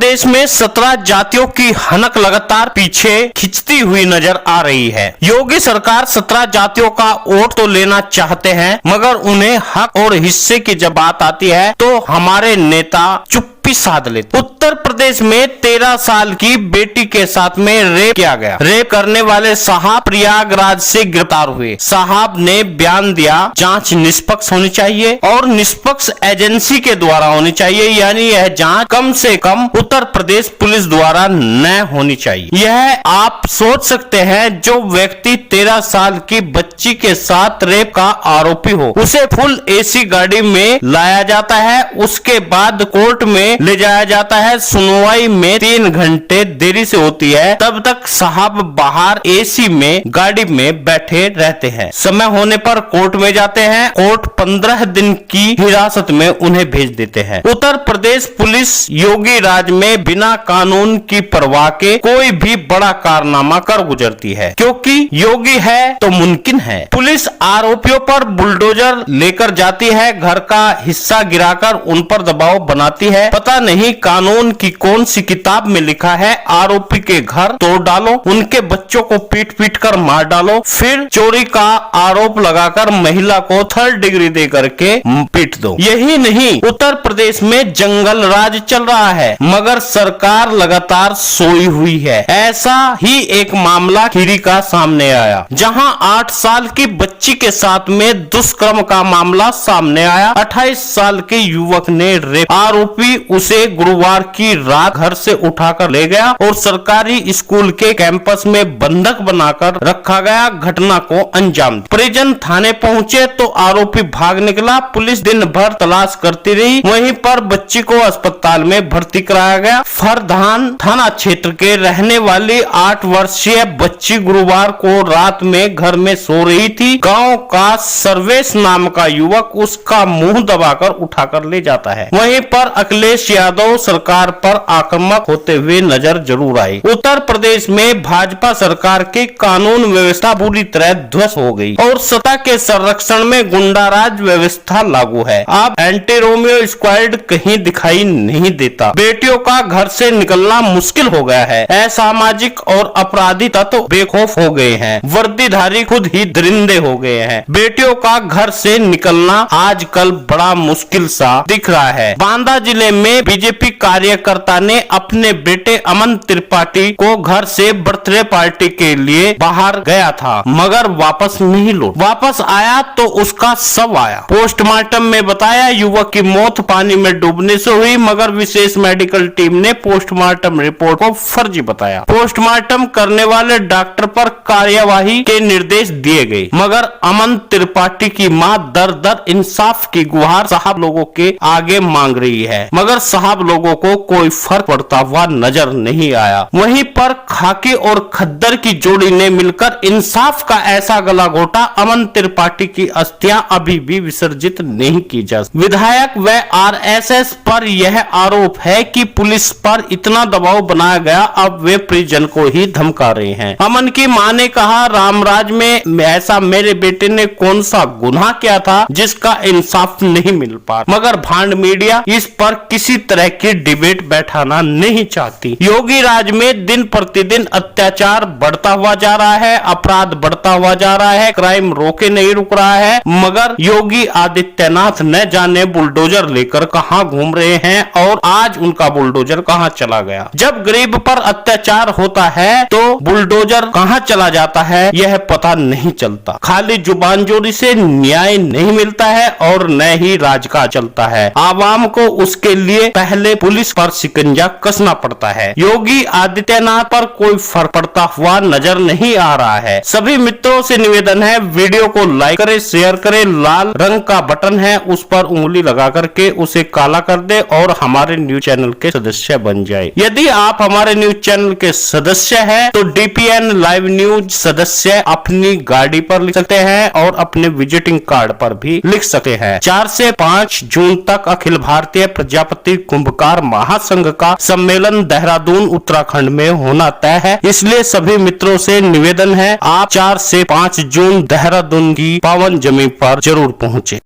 प्रदेश में 17 जातियों की हनक लगातार पीछे खिंचती हुई नजर आ रही है। योगी सरकार 17 जातियों का वोट तो लेना चाहते हैं, मगर उन्हें हक और हिस्से की जब बात आती है तो हमारे नेता चुप्पी साध लेते। उत्तर प्रदेश में 13 साल की बेटी के साथ में रेप किया गया। रेप करने वाले साहब प्रयागराज से गिरफ्तार हुए। साहब ने बयान दिया, जांच निष्पक्ष होनी चाहिए और निष्पक्ष एजेंसी के द्वारा होनी चाहिए, यानी यह जांच कम से कम उत्तर प्रदेश पुलिस द्वारा न होनी चाहिए। यह आप सोच सकते हैं, जो व्यक्ति 13 साल की बच्ची के साथ रेप का आरोपी हो, उसे फुल एसी गाड़ी में लाया जाता है, उसके बाद कोर्ट में ले जाया जाता है। सुनवाई में 3 घंटे देरी से होती है, तब तक साहब बाहर एसी में गाड़ी में बैठे रहते हैं। समय होने पर कोर्ट में जाते हैं। कोर्ट 15 दिन की हिरासत में उन्हें भेज देते हैं। उत्तर प्रदेश पुलिस योगी राज में बिना कानून की परवाह के कोई भी बड़ा कारनामा कर गुजरती है, क्योंकि योगी है तो मुमकिन है। पुलिस आरोपियों पर बुलडोजर लेकर जाती है, घर का हिस्सा गिराकर उन पर दबाव बनाती है। पता नहीं कानून की कौन सी किताब में लिखा है, आरोपी के घर तोड़ डालो, उनके बच्चों को पीट पीट कर मार डालो, फिर चोरी का आरोप लगाकर महिला को 3rd डिग्री दे करके पीट दो। यही नहीं, उत्तर प्रदेश में जंगल राज चल रहा है, मगर सरकार लगातार सोई हुई है। ऐसा ही एक मामला खीरी का सामने आया, जहां 8 साल की बच्ची के साथ में दुष्कर्म का मामला सामने आया। 28 साल के युवक ने रेप, आरोपी उसे गुरुवार की रात घर से उठाकर ले गया और सरकारी स्कूल के कैंपस में बंधक बनाकर रखा गया। घटना को अंजाम दिया। परिजन थाने पहुंचे तो आरोपी भाग निकला। पुलिस दिन भर तलाश करती रही, वहीं पर बच्ची को अस्पताल में भर्ती कराया गया। फरधान थाना क्षेत्र के रहने वाली 8 वर्षीय बच्ची गुरुवार को रात में घर में सो रही थी। गांव का सर्वेश नाम का युवक उसका मुंह दबाकर उठाकर ले जाता है। वहीं पर अखिलेश यादव सरकार पर आक्रामक होते हुए नजर जरूर आए। उत्तर प्रदेश में भाजपा सरकार की कानून व्यवस्था पूरी तरह ध्वस्त हो गई और सत्ता के संरक्षण में गुंडाराज व्यवस्था लागू है। अब एंटी रोमियो स्क्वाड कहीं दिखाई नहीं देता। बेटियों का घर से निकलना मुश्किल हो गया है। असामाजिक और अपराधी तत्व बेखौफ हो गए हैं। वर्दीधारी खुद ही दरिंदे हो गए हैं। बेटियों का घर से निकलना आजकल बड़ा मुश्किल सा दिख रहा है। बांदा जिले में बीजेपी कार्यकर्ता ने अपने बेटे अमन त्रिपाठी को घर से बर्थडे पार्टी के लिए बाहर गया था, मगर वापस नहीं लौट। वापस आया तो उसका शव आया। पोस्टमार्टम में बताया युवक की मौत पानी में डूबने से हुई, मगर विशेष मेडिकल टीम ने पोस्टमार्टम रिपोर्ट को फर्जी बताया। पोस्टमार्टम करने वाले डॉक्टर पर कार्यवाही के निर्देश दिए गए, मगर अमन त्रिपाठी की मां दर दर इंसाफ की गुहार साहब लोगों के आगे मांग रही है, मगर साहब लोगों को कोई फर्क पड़ता हुआ नजर नहीं आया। वहीं पर खाकी और खद्दर की जोड़ी ने मिलकर इंसाफ का ऐसा गला घोटा, अमन त्रिपाठी की अस्थियां अभी भी विसर्जित नहीं की जा सकती। विधायक व आरएसएस पर यह आरोप है कि पुलिस पर इतना दबाव बनाया गया, अब वे परिजन को ही धमका रहे हैं। अमन की मां ने कहा, रामराज में ऐसा मेरे बेटे ने कौन सा गुनाह किया था जिसका इंसाफ नहीं मिल पा, मगर भांड मीडिया इस पर किसी तरह की डिबेट बैठाना नहीं चाहती। योगी राज में दिन प्रतिदिन अत्याचार बढ़ता हुआ जा रहा है, अपराध बढ़ता हुआ जा रहा है, क्राइम रोके नहीं रुक रहा है, मगर योगी आदित्यनाथ न जाने बुलडोजर लेकर कहां घूम रहे हैं और आज उनका बुलडोजर कहां चला गया। जब गरीब पर अत्याचार होता है तो बुलडोजर कहां चला जाता है यह पता नहीं चलता। खाली जुबानजोरी से न्याय नहीं मिलता है और न ही राज का चलता है। आवाम को उसके लिए पहले पुलिस पर शिकंजा कसना पड़ता है। योगी आदित्यनाथ पर कोई फर्क पड़ता हुआ नजर नहीं आ रहा है। सभी मित्रों से निवेदन है, वीडियो को लाइक करें, शेयर करें, लाल रंग का बटन है उस पर उंगली लगा करके उसे काला कर दे और हमारे न्यूज चैनल के सदस्य बन जाए। यदि आप हमारे न्यूज चैनल के सदस्य हैं तो DPN लाइव न्यूज सदस्य अपनी गाड़ी पर लिख सकते हैं और अपने विजिटिंग कार्ड पर भी लिख सकते हैं। 4 से 5 जून तक अखिल भारतीय प्रजापति कुंभकार महासंघ का सम्मेलन देहरादून उत्तराखंड में होना तय है, इसलिए सभी मित्रों से निवेदन है आप 4 से 5 जून देहरादून की पावन जमीन पर जरूर पहुंचे।